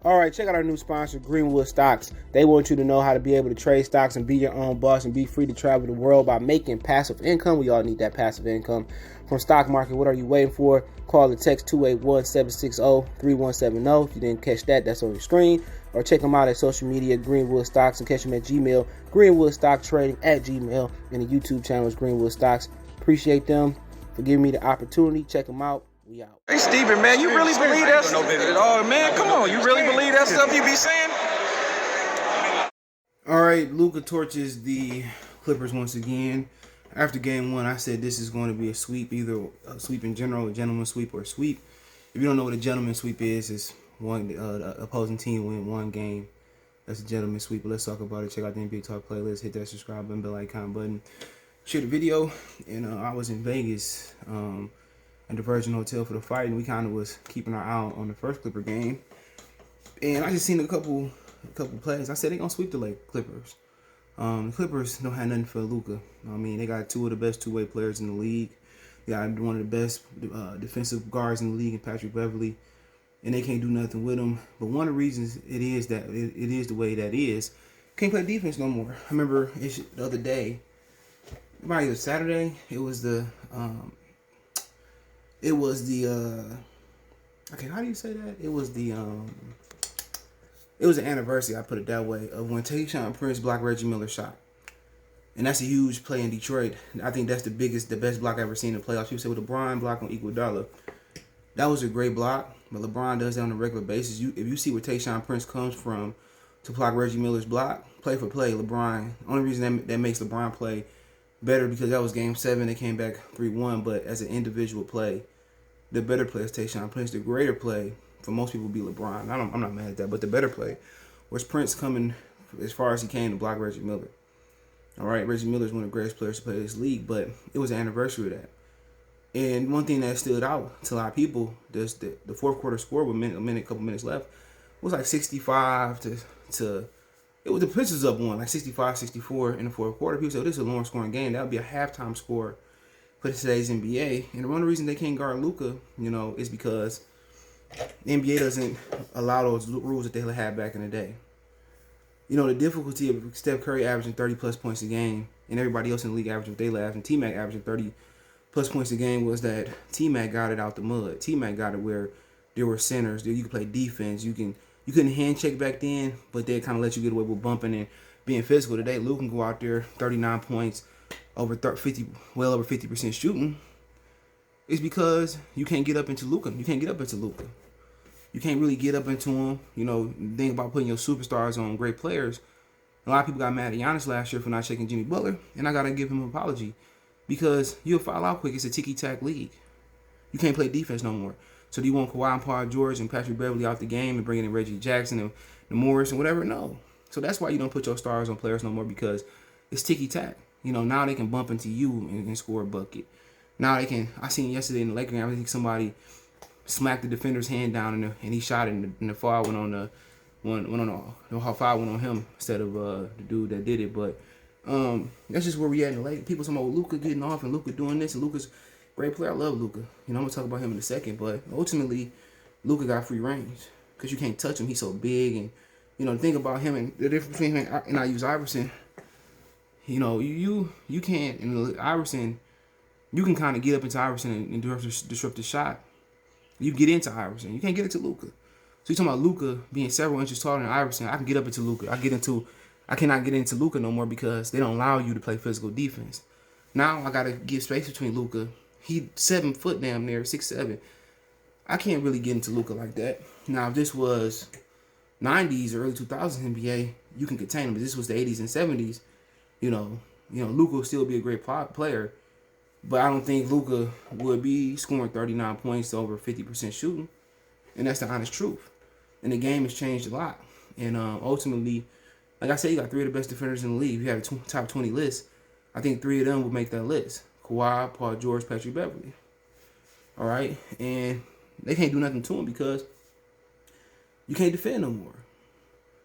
All right, check out our new sponsor, Greenwood Stocks. They want you to know how to be able to trade stocks and be your own boss and be free to travel the world by making passive income. We all need that passive income from stock market. What are you waiting for? Call or text 281-760-3170. If you didn't catch that, that's on your screen. Or check them out at social media, Greenwood Stocks, and catch them at Gmail, greenwoodstocktrading at Gmail, and the YouTube channel is Greenwood Stocks. Appreciate them for giving me the opportunity. Check them out. We out. Hey, Steven, man, you really believe that stuff? Oh, man, come on. You really believe that stuff you be saying? All right, Luka torches the Clippers once again. After game one, I said this is going to be a sweep, either a sweep in general, a gentleman's sweep, or a sweep. If you don't know what a gentleman's sweep is, it's one opposing team win one game. That's a gentleman's sweep. But let's talk about it. Check out the NBA Talk playlist. Hit that subscribe button, bell icon button. Share the video. And I was in Vegas at the Virgin Hotel for the fight, and we kind of was keeping our eye on the first Clipper game. And I just seen a couple plays. I said they're gonna sweep the Clippers. The Clippers don't have nothing for Luka. I mean, they got two of the best two-way players in the league. They got one of the best defensive guards in the league in Patrick Beverley, and they can't do nothing with him. But one of the reasons it is that it is the way that is, can't play defense no more. I remember the other day, it was Saturday. It was the okay, how do you say that? It was the anniversary, I put it that way, of when Tayshaun Prince blocked Reggie Miller's shot. And that's a huge play in Detroit. I think that's the best block I've ever seen in the playoffs. People say, well, LeBron block on Iguodala. That was a great block, but LeBron does that on a regular basis. If you see where Tayshaun Prince comes from to block Reggie Miller's block, play for play, LeBron. Only reason that makes LeBron play better because that was Game 7. They came back 3-1, but as an individual play, the better play is Tayshaun Prince. The greater play for most people would be LeBron. I'm not mad at that, but the better play was Prince coming as far as he came to block Reggie Miller. All right, Reggie Miller is one of the greatest players to play this league, but it was the anniversary of that. And one thing that stood out to a lot of people, the fourth quarter score with a couple minutes left, was like 65 to it was the Pistons up one, like 65-64 in the fourth quarter. People said, this is a long scoring game. That would be a halftime score for today's NBA. And one of the reasons they can't guard Luka, is because the NBA doesn't allow those rules that they had back in the day. The difficulty of Steph Curry averaging 30-plus points a game and everybody else in the league averaging what they last, and T-Mac averaging 30-plus points a game, was that T-Mac got it out the mud. T-Mac got it where there were centers. You could play defense. You couldn't hand check back then, but they kind of let you get away with bumping and being physical. Today, Luka can go out there, 39 points, well over 50% shooting. It's because you can't get up into Luka. You can't get up into Luka. You can't really get up into him. Think about putting your superstars on great players. A lot of people got mad at Giannis last year for not checking Jimmy Butler, and I got to give him an apology because you'll foul out quick. It's a ticky-tack league. You can't play defense no more. So do you want Kawhi and Paul George and Patrick Beverley out the game and bringing in Reggie Jackson and Morris and whatever? No. So that's why you don't put your stars on players no more, because it's ticky-tack. Now they can bump into you and score a bucket. Now they can. I seen yesterday in the Lakers game, I think somebody smacked the defender's hand down and he shot it, and the foul went on the foul went on him instead of the dude that did it. But that's just where we at in the Lakers. People talking about Luka getting off and Luka doing this, and Luka's great player. I love Luka. I'm gonna talk about him in a second, but ultimately, Luka got free range because you can't touch him. He's so big, and the thing about him and the difference between him and I use Iverson. You can't in Iverson. You can kind of get up into Iverson and disrupt the shot. You get into Iverson. You can't get into Luka. So you're talking about Luka being several inches taller than Iverson. I can get up into Luka. I cannot get into Luka no more because they don't allow you to play physical defense. Now I gotta give space between Luka. He 7 foot damn near, 6'7". I can't really get into Luka like that. Now if this was 90s or early 2000s NBA, you can contain him. But this was the 80s and 70s. Luka will still be a great player. But I don't think Luka would be scoring 39 points over 50% shooting. And that's the honest truth. And the game has changed a lot. And ultimately, like I said, you got 3 of the best defenders in the league. If you had a top 20 list, I think 3 of them would make that list. Kawhi, Paul George, Patrick Beverley. All right? And they can't do nothing to him because you can't defend no more.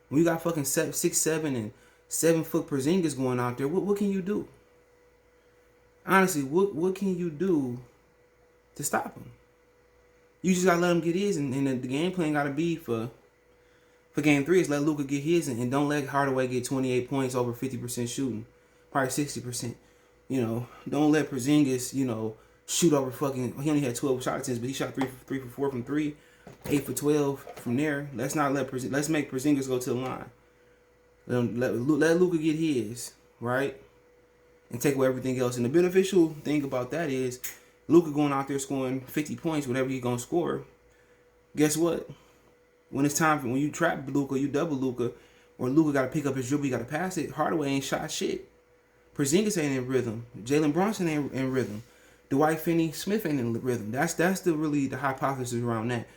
When you got fucking 6'7" and 7 foot Porzingis going out there, what can you do? Honestly, what can you do to stop him? You just gotta let him get his, and the game plan gotta be for for game 3 is let Luka get his and don't let Hardaway get 28 points over 50% shooting, probably 60%. You know, don't let Porzingis, you know, shoot over fucking. He only had 12 shot attempts, but he shot 3 for 4 from 3, 8 for 12 from there. Let's not let let's make Porzingis go to the line. Let Luka get his, right, and take away everything else. And the beneficial thing about that is Luka going out there scoring 50 points, whatever he's gonna score. Guess what? When it's time for when you trap Luka, you double Luka, or Luka got to pick up his dribble, you got to pass it. Hardaway ain't shot shit. Porzingis ain't in rhythm. Jalen Brunson ain't in rhythm. Dwight Finney-Smith ain't in rhythm. That's the hypothesis around that.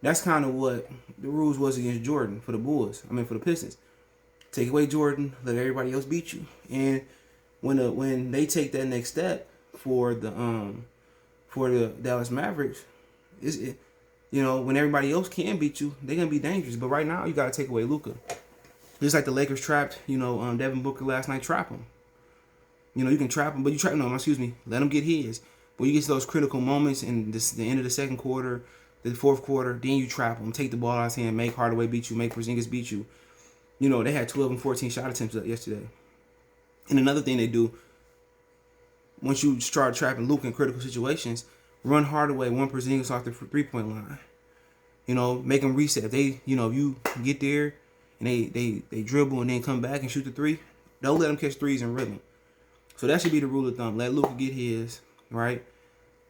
That's kind of what the rules was against Jordan for the Bulls. I mean for the Pistons. Take away Jordan, let everybody else beat you. And when they take that next step for the Dallas Mavericks, you know, when everybody else can beat you, they're gonna be dangerous. But right now you gotta take away Luka. Just like the Lakers trapped, you know, Devin Booker last night, trap him. You know, you can trap him, but let him get his. When you get to those critical moments in the end of the second quarter, the fourth quarter, then you trap him. Take the ball out of his hand, make Hardaway beat you, make Porzingis beat you. You know, they had 12 and 14 shot attempts yesterday. And another thing they do, once you start trapping Luka in critical situations, run Hardaway, one Porzingis off the 3-point line. You know, make them reset. If they, you know, if you get there and they dribble and then come back and shoot the 3, don't let them catch 3s in rhythm. So that should be the rule of thumb. Let Luka get his, right?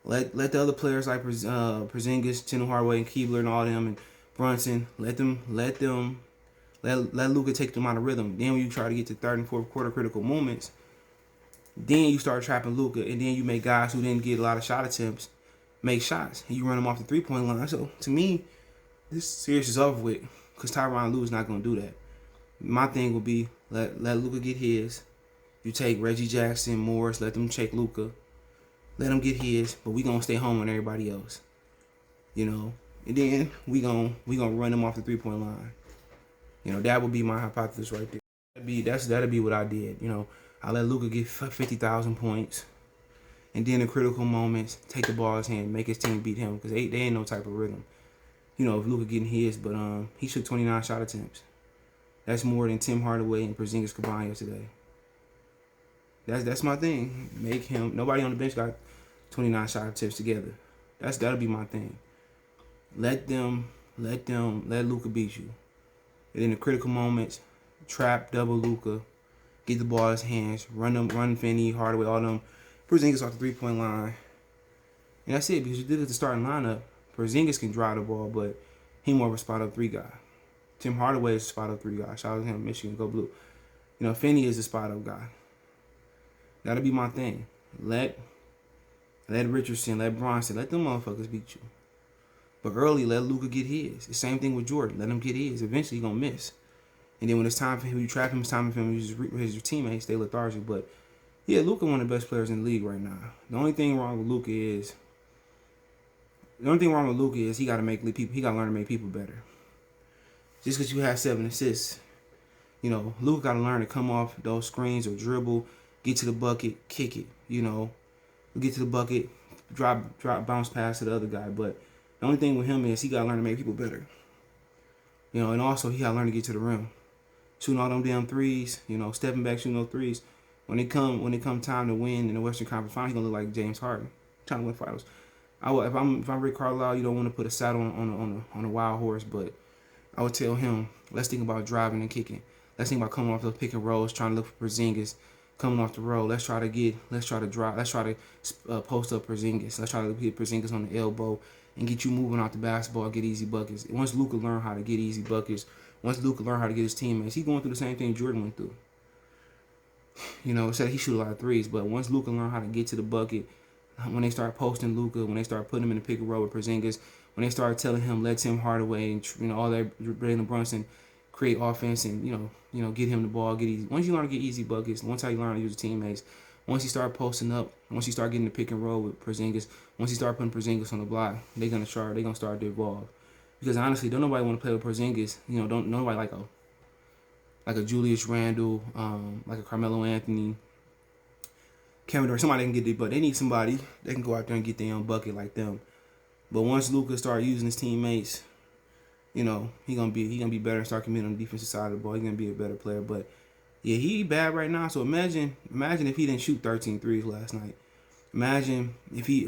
Let the other players like Porzingis, Tim Hardaway, and Keebler and all them and Brunson, let Luka take them out of rhythm. Then when you try to get to third and fourth quarter critical moments, then you start trapping Luka, and then you make guys who didn't get a lot of shot attempts make shots, and you run them off the 3-point line. So to me, this series is over with because Tyronn Lue is not going to do that. My thing will be let Luka get his. You take Reggie Jackson, Morris, let them check Luka. Let them get his, but we gonna stay home on everybody else. You know, and then we gonna run them off the 3-point line. You know, that would be my hypothesis right there. That'll be what I did. You know, I let Luka get 50,000 points, and then in critical moments, take the ball in his hand, make his team beat him because they ain't no type of rhythm. You know, if Luka getting his, but he took 29 shot attempts. That's more than Tim Hardaway and Porzingis combined yesterday. That's my thing. Make him. Nobody on the bench got 29 shot attempts together. That'll be my thing. Let Luka beat you. And in the critical moments, trap, double Luka, get the ball in his hands, run Finney, Hardaway, all them. Porzingis off the 3-point line. And that's it, because you did it at the starting lineup. Porzingis can drive the ball, but he more of a spot-up 3 guy. Tim Hardaway is a spot-up 3 guy. Shout out to him, Michigan, go blue. You know, Finney is a spot-up guy. That'll be my thing. Let Richardson, let Bronson, let them motherfuckers beat you. But early, let Luka get his. The same thing with Jordan. Let him get his. Eventually, he's going to miss. And then when it's time for him, you trap him, it's time for him to use his teammates, stay lethargic. But, yeah, Luka one of the best players in the league right now. The only thing wrong with Luka is he got to learn to make people better. Just because you have 7 assists, you know, Luka got to learn to come off those screens or dribble, get to the bucket, kick it, you know. Get to the bucket, drop, bounce pass to the other guy. But the only thing with him is he got to learn to make people better. You know, and also he got to learn to get to the rim. Shooting all them damn threes, you know, stepping back, shooting those threes. When it come time to win in the Western Conference Finals, he's going to look like James Harden. Trying to win finals. If I'm Rick Carlisle, you don't want to put a saddle on a wild horse, but I would tell him, let's think about driving and kicking. Let's think about coming off those pick and rolls, trying to look for Porzingis. Coming off the roll, let's try to post up Porzingis. Let's try to get Porzingis on the elbow and get you moving off the basketball, get easy buckets. Once Luka learn how to get easy buckets, once Luka learn how to get his teammates, he's going through the same thing Jordan went through. You know, said he shoot a lot of threes, but once Luka learn how to get to the bucket, when they start posting Luka, when they start putting him in the pick and roll with Porzingis, when they start telling him let Tim Hardaway and all that Jalen Brunson create offense and you know get him the ball, get easy. Once you learn to get easy buckets, once how you learn to use your teammates, once you start posting up, once you start getting the pick and roll with Porzingis, once you start putting Porzingis on the block, they're gonna start to evolve. Because honestly, don't nobody want to play with Porzingis. You know, don't nobody like a Julius Randle, like a Carmelo Anthony, Kevin Durant, somebody that can get it, but they need somebody that can go out there and get their own bucket like them. But once Luka start using his teammates, you know, he gonna be better and start committing on the defensive side of the ball. He's gonna be a better player. But yeah, he bad right now. So imagine if he didn't shoot 13 threes last night. Imagine if he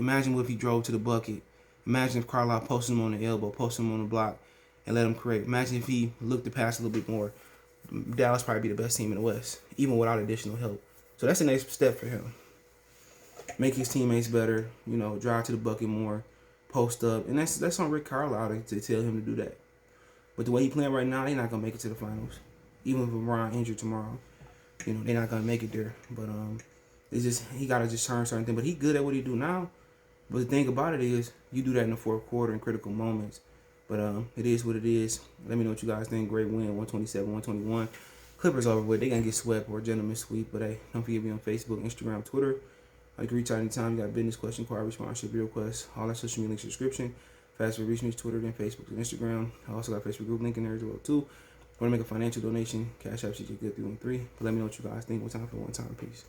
drove to the bucket. Imagine if Carlisle posted him on the elbow, posted him on the block, and let him create. Imagine if he looked to pass a little bit more. Dallas probably be the best team in the West, even without additional help. So that's the next step for him. Make his teammates better, you know, drive to the bucket more, post up. And that's on Rick Carlisle to tell him to do that. But the way he playing right now, they're not going to make it to the finals. Even if LeBron injured tomorrow, you know, they're not going to make it there. But it's just, he got to just turn certain things. But he good at what he do now. But the thing about it is, you do that in the fourth quarter in critical moments. But it is what it is. Let me know what you guys think. Great win, 127-121. Clippers over with. They going to get swept or a gentleman sweep. But hey, don't forget me on Facebook, Instagram, Twitter. You can reach out anytime. You got business question, card, sponsorship, requests, all that social media links in the description. Faster reach me, Twitter, then Facebook and Instagram. I also got a Facebook group link in there as well too. Want to make a financial donation? Cash App CJ Good 313. But let me know what you guys think. One time for one time. Peace.